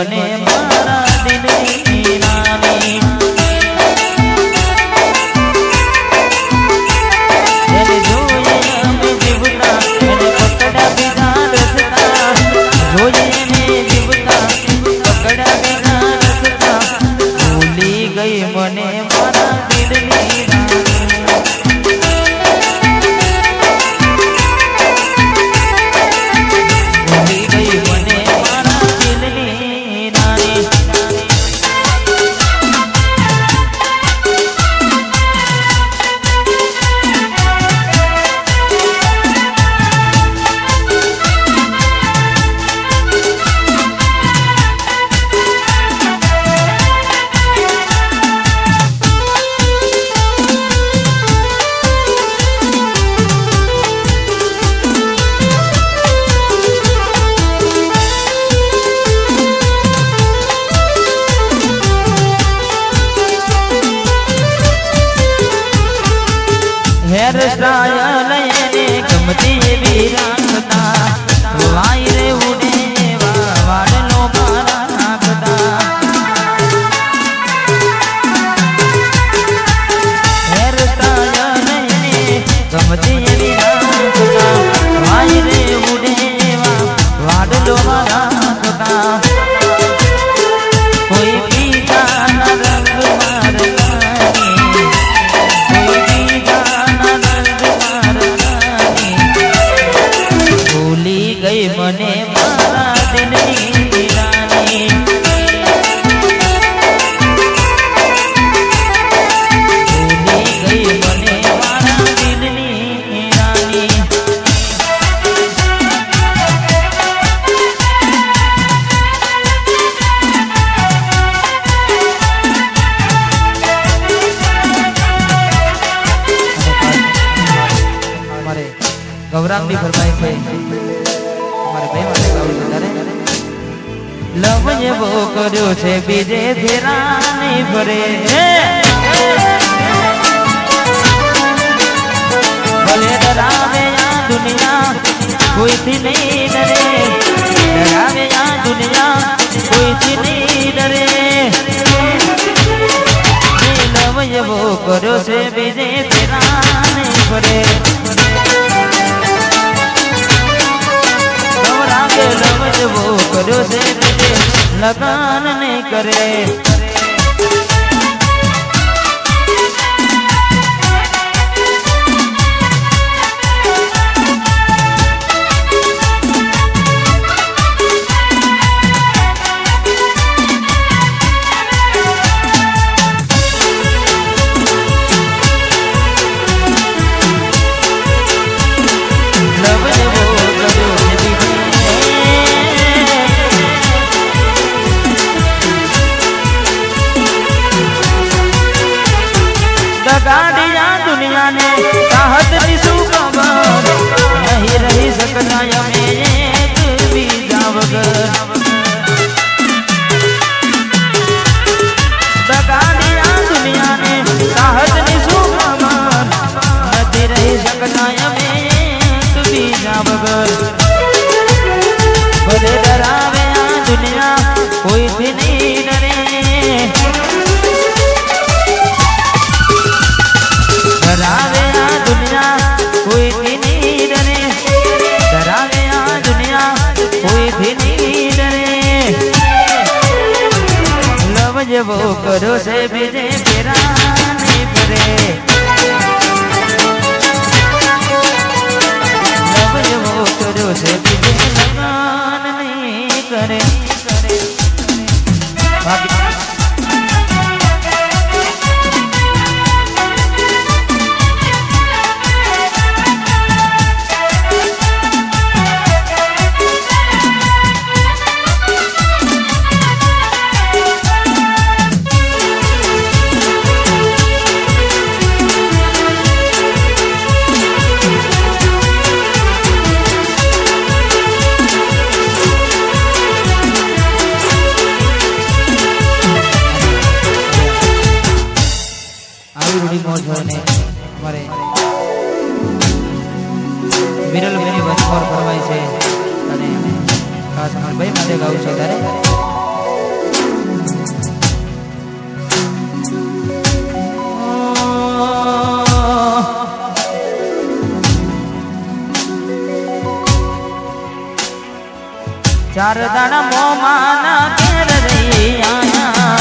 મને મારા દિલની રાની એને જોઈએ અમે જીવતા એને પકડા બીજા રસ્તા જોઈએ એને જીવતા પકડા બીજા રસ્તા ભૂલી ગઈ મને મારા દિલની हेर स्टाइल ने गमती एवी राखता वाई रे उडे वाडलो मारा नाखता हेर स्टाइल ने गमती एवी राखता वाई रे उडे वाडलो मारा नाखता कोई पीता ना रंग गई मने मारा दिलनी रानी भूली गई मने मारा दिलनी रानी हमारे गौरांग भी फरमाई थे लव वो कर्यो छे बीजे फेरा नहीं भरे भले डरावे या दुनिया कोई थी नहीं डरे डरावे या दुनिया कोई थी नहीं डरे लव वो कर्यो छे बीजे फेरा नहीं भरे लवज वो करो से लगान नहीं करे गाड़िया दुनिया ने चाहत की सुखबर नहीं रही सकता में एक भी जावगर गाड़िया दुनिया ने चाहत की सुखबर नहीं रही सकता में एक भी जावगर भले डरावे दुनिया कोई भी नहीं डरे डरावे आ दुनिया कोई भी नहीं डरे डरावे आ दुनिया कोई भी नहीं डरे लव वो करो से बीजे फेरा नहीं भरे लव वो करो से बीजे लगान नहीं करे વિરલ ભાઈ વચમોર ફરમાય છે અને ખાસ અમારા ભાઈ માટે ગાવું છે ત્યારે ચાર દાડા મોમાના ઘેર રહી આયા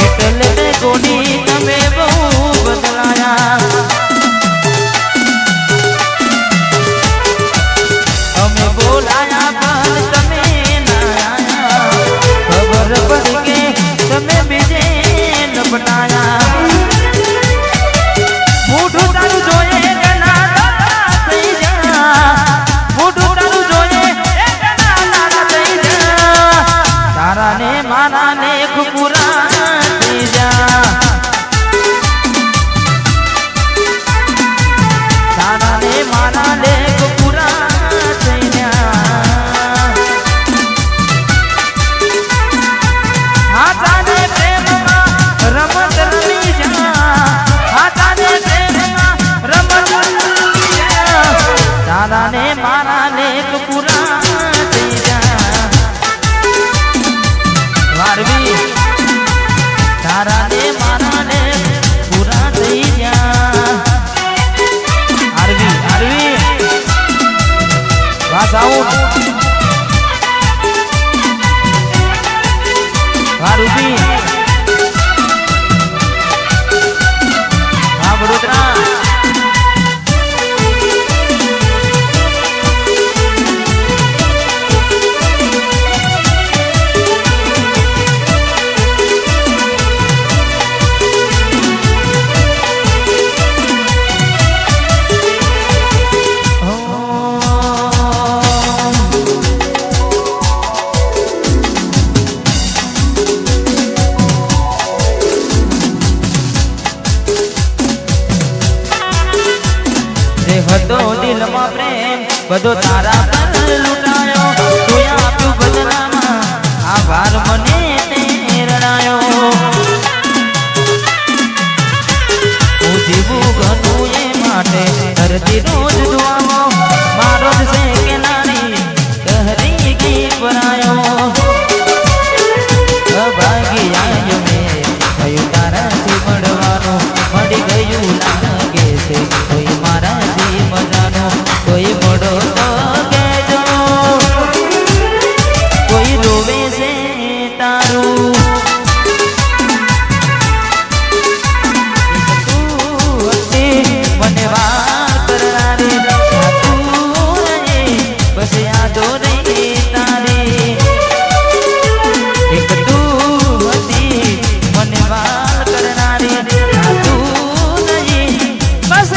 એટલે તે ગોડી તમે બહુ બદલાયા અમે બોલાયા પણ તમે ના આયા ખબર પડી કે તમે બીજે ન બનાયા મોઢું તારું જોઈએ ગના દાદા થઈ જા મોઢું તારું જોઈએ ગના થઈ જા તારા ને મારા ને પૂરા થઈ જા તારા ને મારા ને પૂરા થઈ જા હા તારે પ્રેમમાં રમત રમી જા હા તારે પ્રેમમાં રમત રમી જા તારા ને મારા ને પૂરા થઈ જા વારવી તારા ને મારા ને પૂરા થઈ જા આરવી આરવી વાસ આવું વારુબી હા વડોદરા હતો દિલમાં પ્રેમ બધો તારા પર લૂંટાયો તું આપ્યું બદલામાં આભાર મને તે રડાયો હું જીવું ઘણું એ માટે ધરતી રોજ દુઆવો મારો જ છે કે નાની કહરી ગઈ પરાયો ભાગી આવ્યો મેં થયું તારાથી મળવાનું મળી ગયું લાગે છે કોઈ મારાથી મજાનો કોઈ મોડો તો કહેજો કોઈ રોવે છે તારું મને વાત કરનારી બસ યાદો રહી તારી એક તું હતી મને વાત કરનારી તું નહીં બસ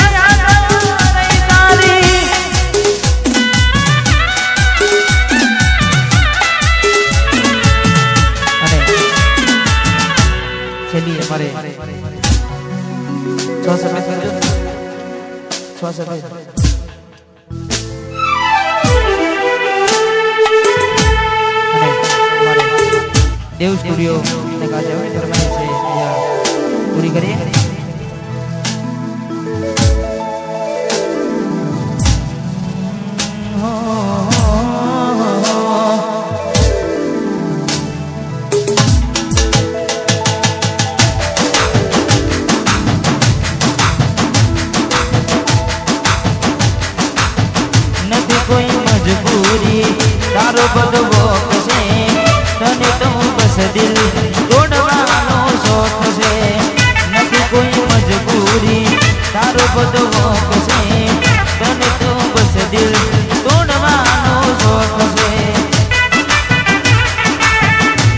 चलिए हमारे 6 सफेद कर दो 6 सफेद हमारे देव स्टूडियो ने कहा जाए फरमाइश से या पूरी करिए તારો બદવો છે તને તો બસ દિલ તોડવાનો શોખ છે નથી કોઈ મજબૂરી તારો બદવો છે તને તો બસ દિલ તોડવાનો શોખ છે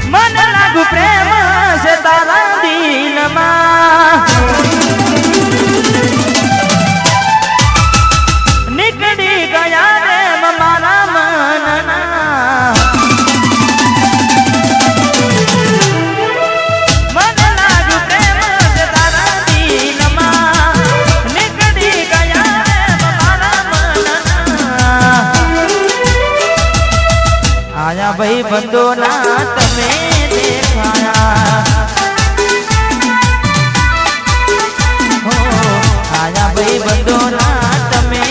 મને લાગુ પ્રેમ છે તારા દિલમાં નીકળી ગયા રે મારા મનના મને લાગુ પ્રેમ છે તારા દિલમાં નીકળી ગયા રે મારા મનના આયા ભાઈ બંધોના તમે દેખાયા હો આયા ભાઈ બંધોના તમે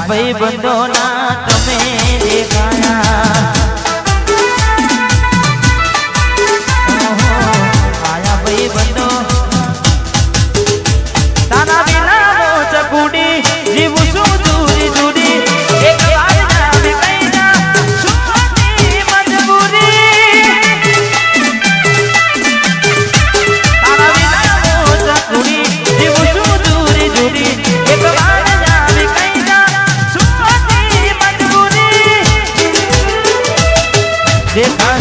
ભાઈ બંધોના તમે દેખાયા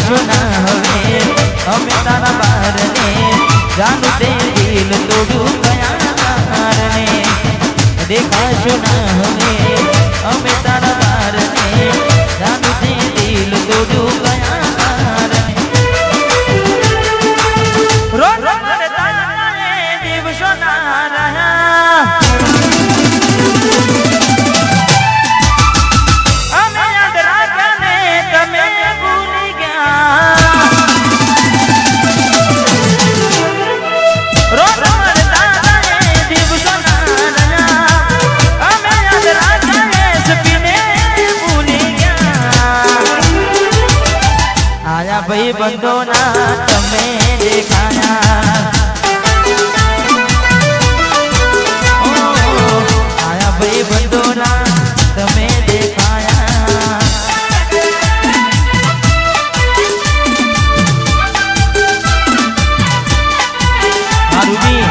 દેખાશું ના હવે અમે તારા બારને જાનું તે દિલ તોડું ગયા કારણે દેખાશું ના હવે અમે તારા બારને જાનું તે દિલ તોડું ગયા કારણે રોજ દિવસો ના રહ્યા અમે યાદ રાખ્યા ને તમે ભૂલી ગયા રોજ દિવસો ના રહ્યા અમે યાદ રાખ્યા ને સપીને ભૂલી ગયા આયા ભાઈ બંધો ના તમે દેખાયા ભાઈ બંધોના તમે દેખાયા મારું બી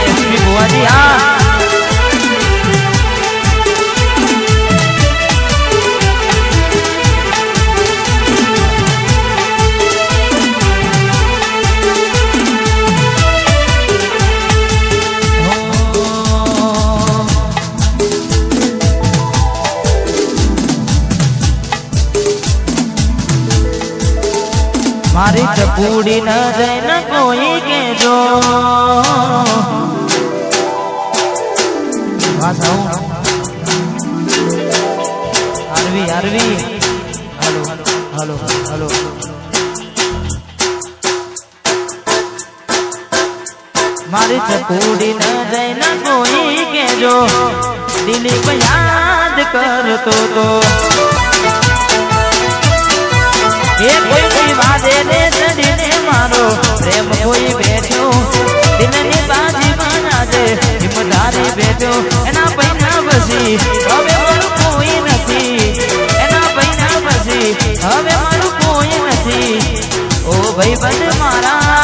એસપી ભુવાજી હા મારી ચપુડી ન જઈને કોઈ કેજો આરવી આરવી હાલો હાલો હાલો મારી ચપુડી ન જઈને કોઈ કેજો દિલીપ યાદ કરતો તો એ કોઈ વાદે ને ચડીને મારો પ્રેમ કોઈ બેઠો દિલની બાજીમાં આજે હિમધારી બેઠો એના પૈના બસી હવે મારું કોઈ નથી એના પૈના બસી હવે મારું કોઈ નથી ઓ ભાઈ બંધ મારા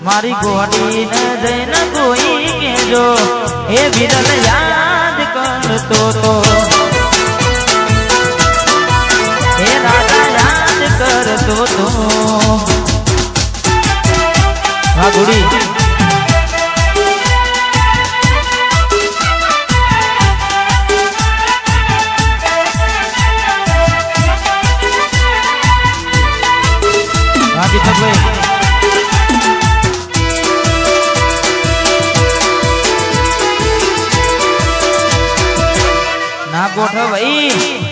મારી ગોડી ન જઈને કોઈ કેજો એ વિરલ યાદ કરતો તો હે રાજા યાદ કરતો તો હા ગુડી હા દીપકભાઈ ના ગોઠવ ભાઈ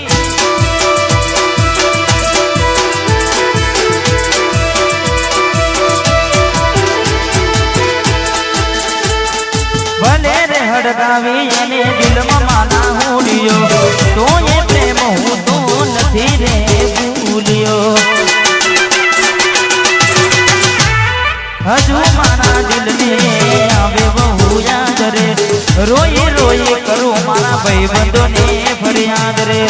ભલે રે હડકાવી અને દિલમાં માના હુડિયો તો એ પ્રેમ હું તો નથી રે ભૂલ્યો હજુ મારા દિલને આવે બહુ યાદ રે રોઈ રોઈ કરું મારા ભાઈબંધોને ફરિયાદ રે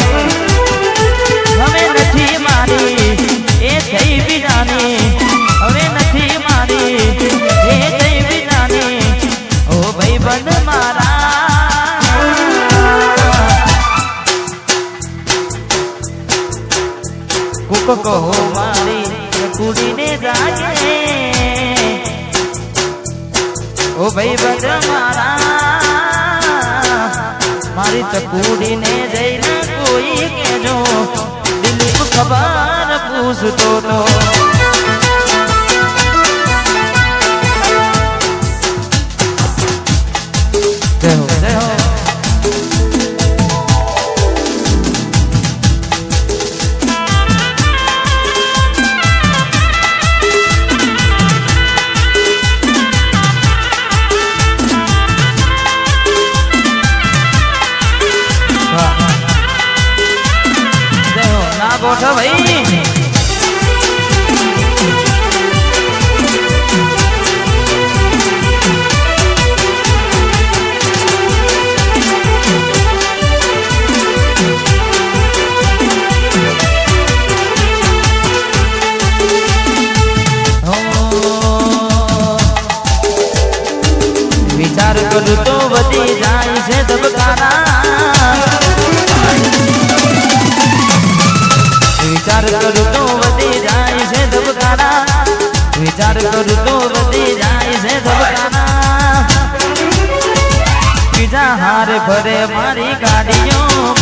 હવે નથી મારી એ થઈ બીજાની હવે નથી મારી એ થઈ બીજાની ઓ ભાઈબંધ મારા કુક કહો મારી કુડીને જાગે ઓ ભાઈબંધ મારા મારી ચકુડીને જઈને કોઈ કેજો દિલીપ ખબર પૂછતો તો જય હો જય હો ગોઠ ભાઈ વિચાર કરું તો વધી જાય છે ધબકારા વિચાર કરું તો વધી જાય છે ધબકારા વિચાર કરું તો વધી જાય છે ધબકારા બીજા હાર ભરે મારી ગાડીઓ